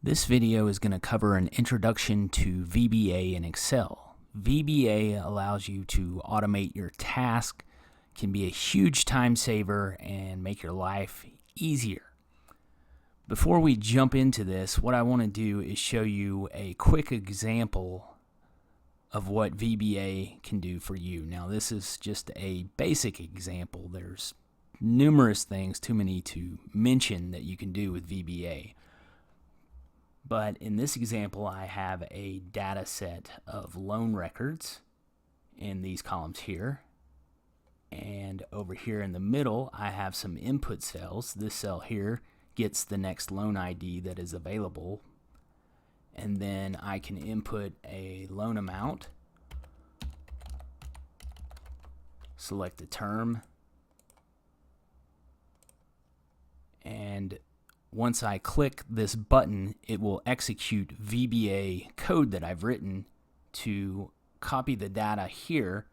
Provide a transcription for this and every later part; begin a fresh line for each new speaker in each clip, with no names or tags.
This video is going to cover an introduction to VBA in Excel. VBA allows you to automate your task, can be a huge time saver, and make your life easier. Before we jump into this, what I want to do is show you a quick example of what VBA can do for you. Now, this is just a basic example. There's numerous things, too many to mention, that you can do with VBA. But in this example, I have a data set of loan records in these columns here. And over here in the middle, I have some input cells. This cell here gets the next loan ID that is available. And then I can input a loan amount, select the term, and once I click this button, it will execute VBA code that I've written to copy the data here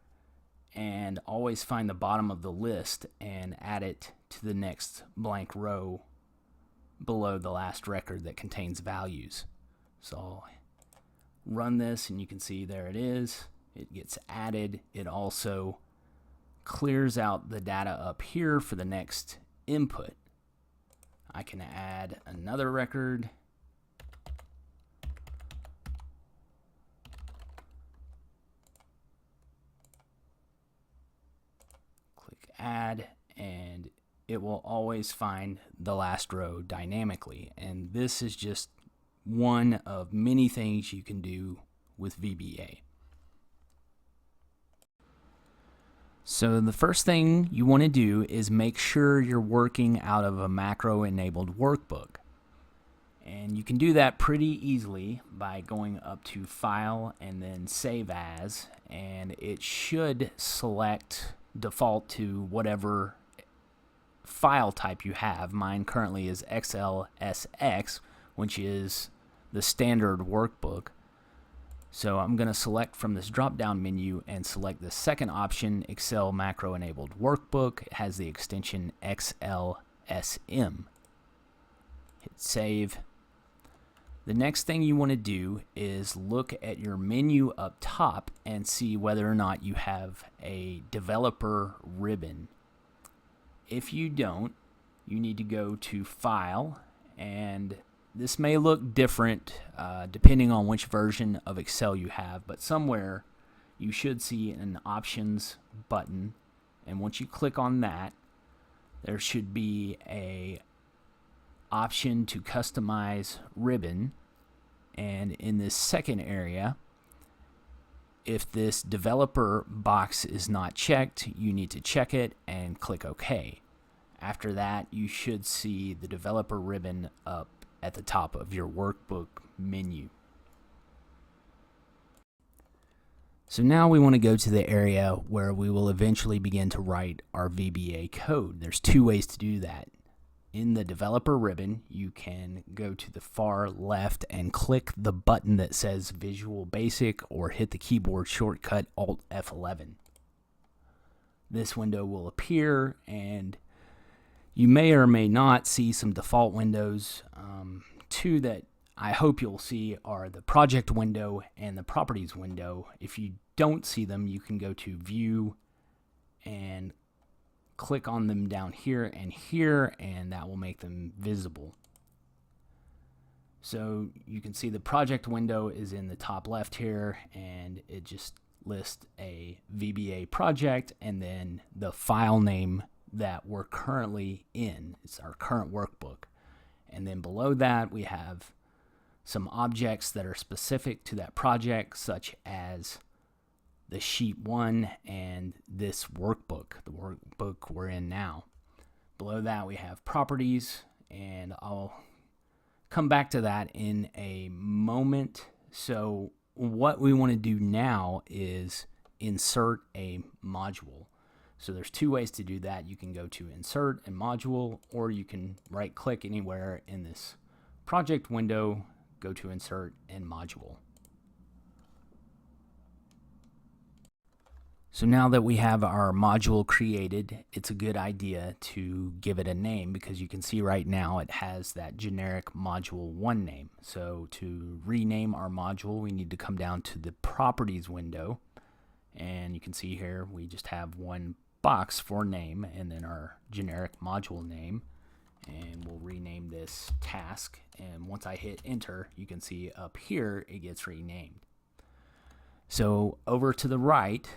and always find the bottom of the list and add it to the next blank row below the last record that contains values. So I'll run this and you can see there it is. It gets added. It also clears out the data up here for the next input. I can add another record. Click add, and it will always find the last row dynamically. And this is just one of many things you can do with VBA. So the first thing you want to do is make sure you're working out of a macro-enabled workbook. And you can do that pretty easily by going up to File and then Save As, and it should default to whatever file type you have. Mine currently is XLSX, which is the standard workbook. So I'm going to select from this drop-down menu and select the second option, Excel Macro Enabled Workbook. It has the extension XLSM. Hit Save. The next thing you want to do is look at your menu up top and see whether or not you have a developer ribbon. If you don't, you need to go to File, and this may look different depending on which version of Excel you have, but somewhere you should see an Options button, and once you click on that, there should be a option to customize ribbon, and in this second area, if this developer box is not checked, you need to check it and click OK. After that, you should see the developer ribbon up at the top of your workbook menu. So now we want to go to the area where we will eventually begin to write our VBA code. There's two ways to do that. In the developer ribbon, you can go to the far left and click the button that says Visual Basic, or hit the keyboard shortcut Alt F11. This window will appear, and you may or may not see some default windows. Two that I hope you'll see are the project window and the properties window. If you don't see them, you can go to View and click on them down here, and that will make them visible. So you can see the project window is in the top left here, and it just lists a VBA project and then the file name that we're currently in. It's our current workbook. And then below that, we have some objects that are specific to that project, such as the sheet 1 and this workbook, the workbook we're in now. Below that, we have properties, and I'll come back to that in a moment. So what we want to do now is insert a module. So there's two ways to do that. You can go to Insert and Module, or you can right-click anywhere in this project window, go to Insert and Module. So now that we have our module created, it's a good idea to give it a name, because you can see right now it has that generic module 1 name. So to rename our module, we need to come down to the properties window, and you can see here we just have one box for name and then our generic module name, and we'll rename this task. And once I hit enter, you can see up here it gets renamed. So over to the right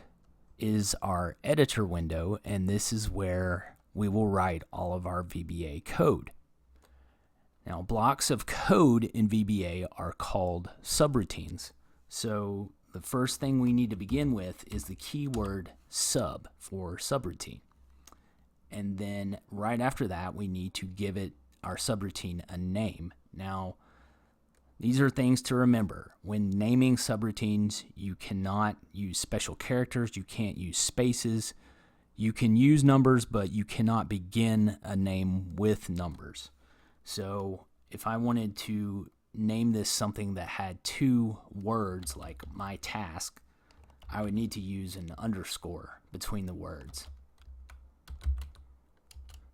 is our editor window, and this is where we will write all of our VBA code. Now, blocks of code in VBA are called subroutines. So the first thing we need to begin with is the keyword sub for subroutine. And then right after that, we need to give it, our subroutine, a name. Now, these are things to remember. When naming subroutines, you cannot use special characters, you can't use spaces. You can use numbers, but you cannot begin a name with numbers. So if I wanted to name this something that had 2 words, like my task, I would need to use an underscore between the words.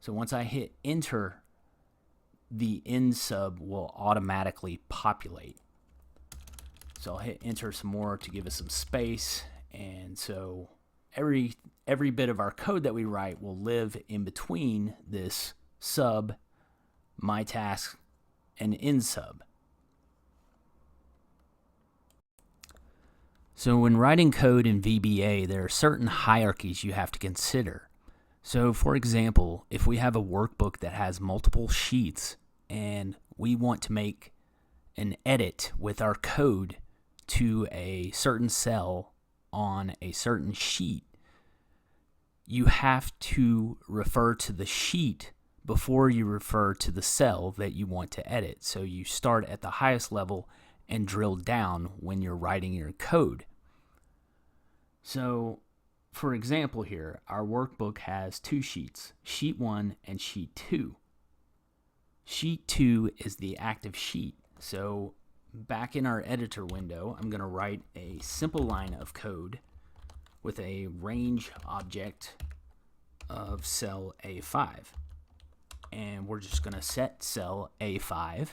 So once I hit enter, the end sub will automatically populate. So I'll hit enter some more to give us some space, and so every bit of our code that we write will live in between this sub, my task, and end sub. So when writing code in VBA, there are certain hierarchies you have to consider. So for example, if we have a workbook that has multiple sheets and we want to make an edit with our code to a certain cell on a certain sheet, you have to refer to the sheet before you refer to the cell that you want to edit. So you start at the highest level and drill down when you're writing your code. So for example here, our workbook has 2 sheets, sheet 1 and sheet 2. Sheet 2 is the active sheet. So back in our editor window, I'm going to write a simple line of code with a range object of cell A5. And we're just going to set cell A5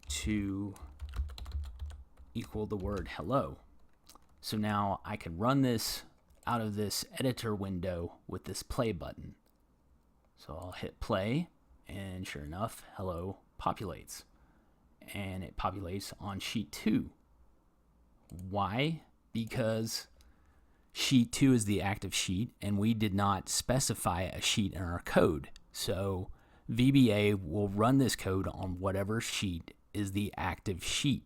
to equal the word hello. So now I can run this out of this editor window with this play button. So I'll hit play, and sure enough, hello populates. And it populates on sheet 2. Why? Because sheet 2 is the active sheet, and we did not specify a sheet in our code. So VBA will run this code on whatever sheet is the active sheet.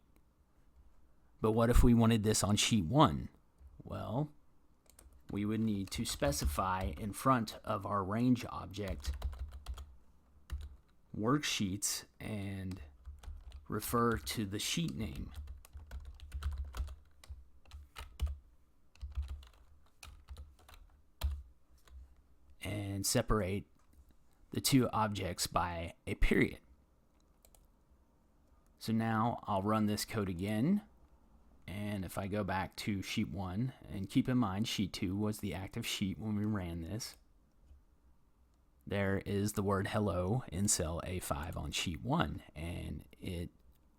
But what if we wanted this on sheet 1? Well, we would need to specify in front of our range object worksheets and refer to the sheet name. And separate the 2 objects by a period. So now I'll run this code again. And if I go back to sheet 1, and keep in mind sheet 2 was the active sheet when we ran this, there is the word hello in cell A5 on sheet 1, and it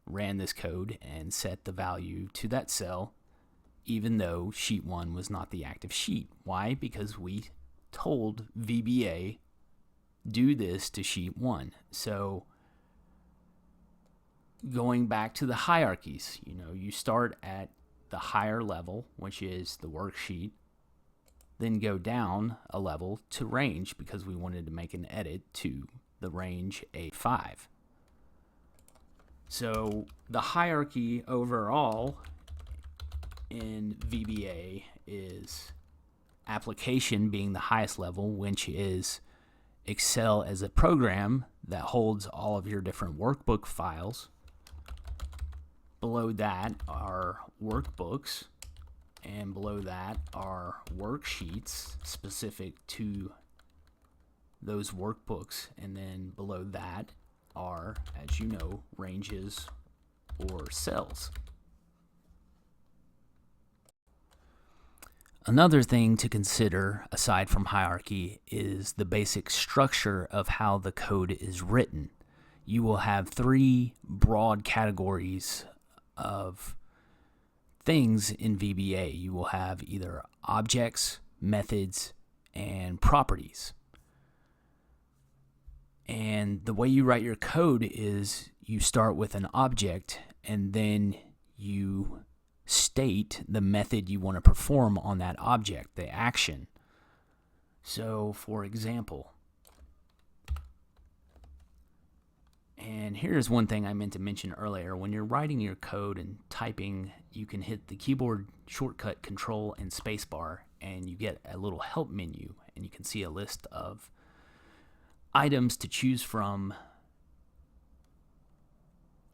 ran this code and set the value to that cell even though sheet 1 was not the active sheet. Why? Because we told VBA do this to sheet 1. So going back to the hierarchies, you start at the higher level, which is the worksheet, then go down a level to range because we wanted to make an edit to the range A5. So the hierarchy overall in VBA is application being the highest level, which is Excel as a program that holds all of your different workbook files. Below that are workbooks, and below that are worksheets specific to those workbooks, and then below that are, as you know, ranges or cells. Another thing to consider, aside from hierarchy, is the basic structure of how the code is written. You will have three broad categories of things in VBA. You will have either objects, methods, and properties. And the way you write your code is you start with an object and then you state the method you want to perform on that object, the action. So, for example, and here's one thing I meant to mention earlier. When you're writing your code and typing, you can hit the keyboard shortcut Control and Spacebar, and you get a little help menu, and you can see a list of items to choose from.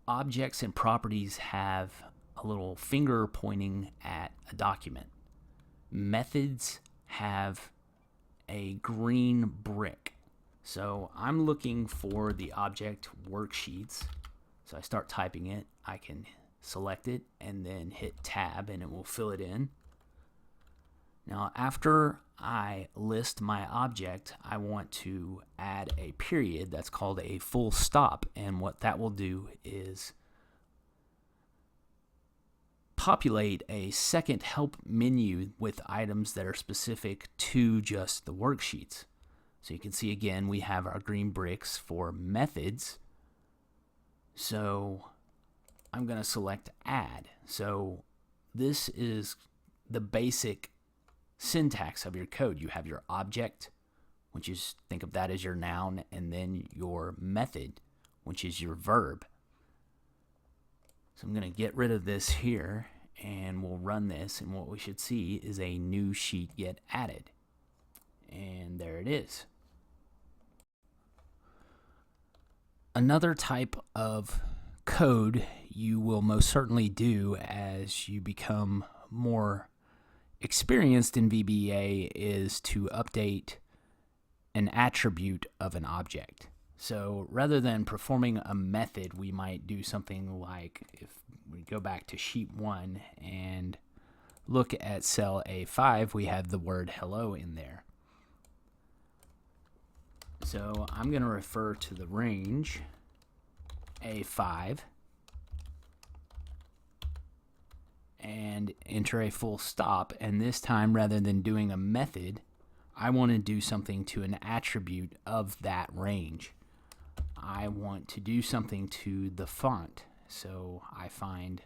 Objects and properties have a little finger pointing at a document. Methods have a green brick. So I'm looking for the object worksheets. So I start typing it. I can select it and then hit tab and it will fill it in. Now after I list my object, I want to add a period that's called a full stop, and what that will do is populate a second help menu with items that are specific to just the worksheets. So you can see again we have our green bricks for methods. So I'm going to select add. So this is the basic syntax of your code. You have your object, which is, think of that as your noun, and then your method, which is your verb. So I'm going to get rid of this here and we'll run this, and what we should see is a new sheet get added. And there it is. Another type of code you will most certainly do as you become more experienced in VBA is to update an attribute of an object. So rather than performing a method, we might do something like, if we go back to sheet 1 and look at cell A5, we have the word hello in there. So I'm going to refer to the range A5 and enter a full stop, and this time rather than doing a method, I want to do something to an attribute of that range. I want to do something to the font, so I find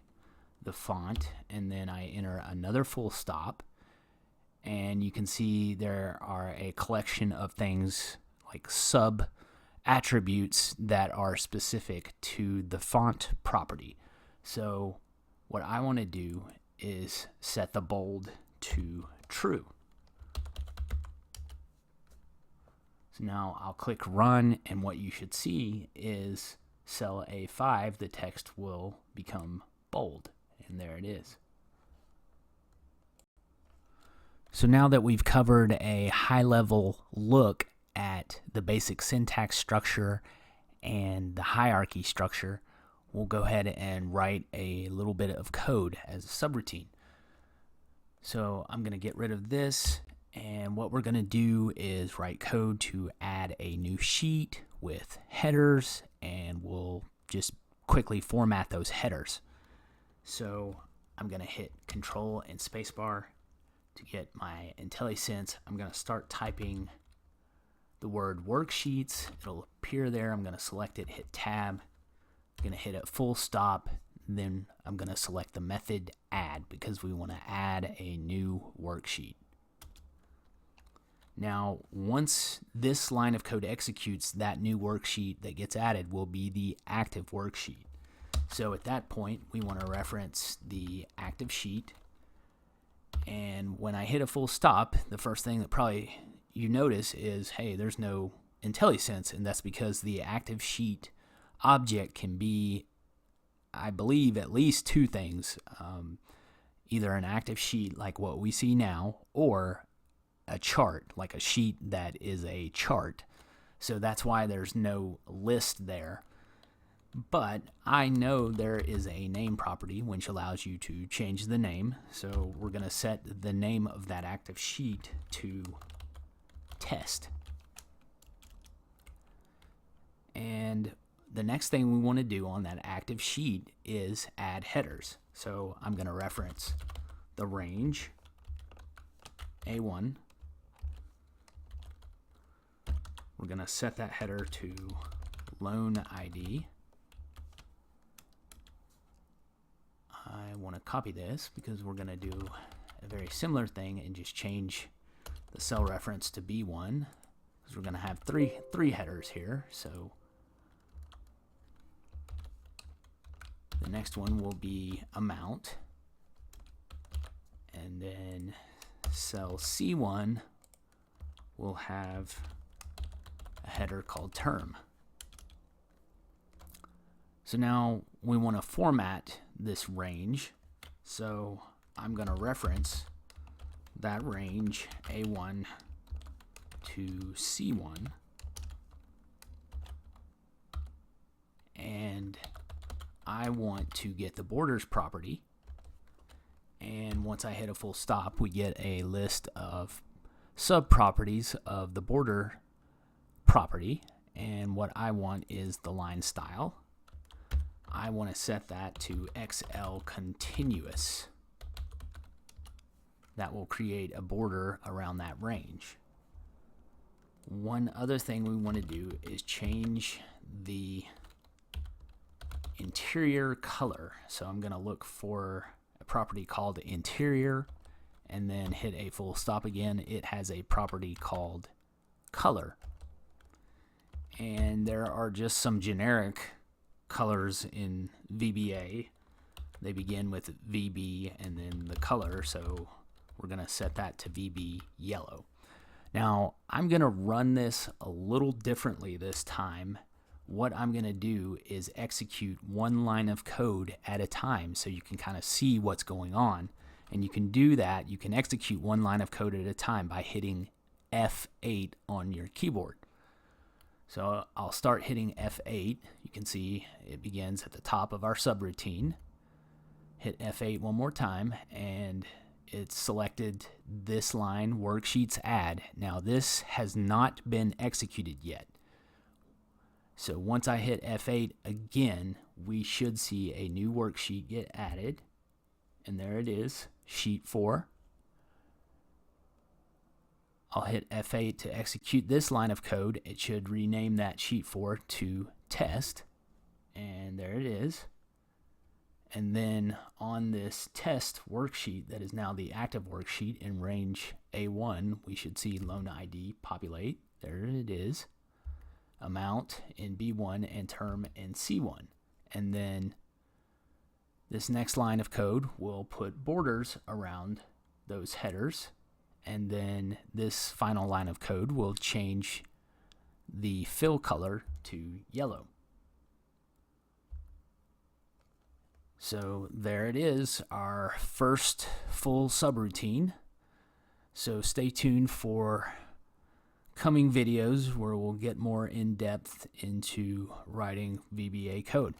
the font and then I enter another full stop, and you can see there are a collection of things like sub attributes that are specific to the font property. So what I want to do is set the bold to true. So now I'll click run, and what you should see is cell A5, the text will become bold, and there it is. So now that we've covered a high-level look at the basic syntax structure and the hierarchy structure, we'll go ahead and write a little bit of code as a subroutine. So I'm going to get rid of this, and what we're going to do is write code to add a new sheet with headers, and we'll just quickly format those headers. So I'm going to hit Control and Spacebar to get my IntelliSense. I'm going to start typing the word worksheets. It'll appear there. I'm going to select it, hit tab. I'm going to hit a full stop. Then I'm going to select the method add because we want to add a new worksheet. Now, once this line of code executes, that new worksheet that gets added will be the active worksheet. So at that point, we want to reference the active sheet. And when I hit a full stop, the first thing that probably you notice is, hey, there's no IntelliSense, and that's because the active sheet object can be, I believe, at least two things. Either an active sheet like what we see now, or a chart, like a sheet that is a chart. So that's why there's no list there. but I know there is a name property which allows you to change the name. So we're going to set the name of that active sheet to test. And the next thing we want to do on that active sheet is add headers. So I'm going to reference the range A1. We're going to set that header to loan ID. I want to copy this because we're going to do a very similar thing and just change the cell reference to B1 because we're going to have three headers here. So the next one will be amount, and then cell C1 will have a header called term. So now we want to format this range. So I'm going to reference that range A1 to C1. And I want to get the borders property. And once I hit a full stop, we get a list of sub-properties of the border property. And what I want is the line style. I want to set that to XL continuous. That will create a border around that range. One other thing we want to do is change the interior color. So I'm going to look for a property called interior and then hit a full stop again. It has a property called color. And there are just some generic colors in VBA. They begin with VB and then the color, so we're going to set that to VB yellow. Now I'm going to run this a little differently this time. What I'm going to do is execute one line of code at a time so you can kind of see what's going on. And you can do that, you can execute one line of code at a time by hitting F8 on your keyboard. So I'll start hitting F8. You can see it begins at the top of our subroutine. Hit F8 one more time, and it's selected this line, worksheets add. Now this has not been executed yet. So once I hit F8 again, we should see a new worksheet get added. And there it is, sheet 4. I'll hit F8 to execute this line of code. It should rename that sheet 4 to test. And there it is. And then on this test worksheet that is now the active worksheet in range A1, we should see loan ID populate. There it is. Amount in B1 and term in C1. And then this next line of code will put borders around those headers. And then this final line of code will change the fill color to yellow. So there it is, our first full subroutine. So stay tuned for coming videos where we'll get more in depth into writing VBA code.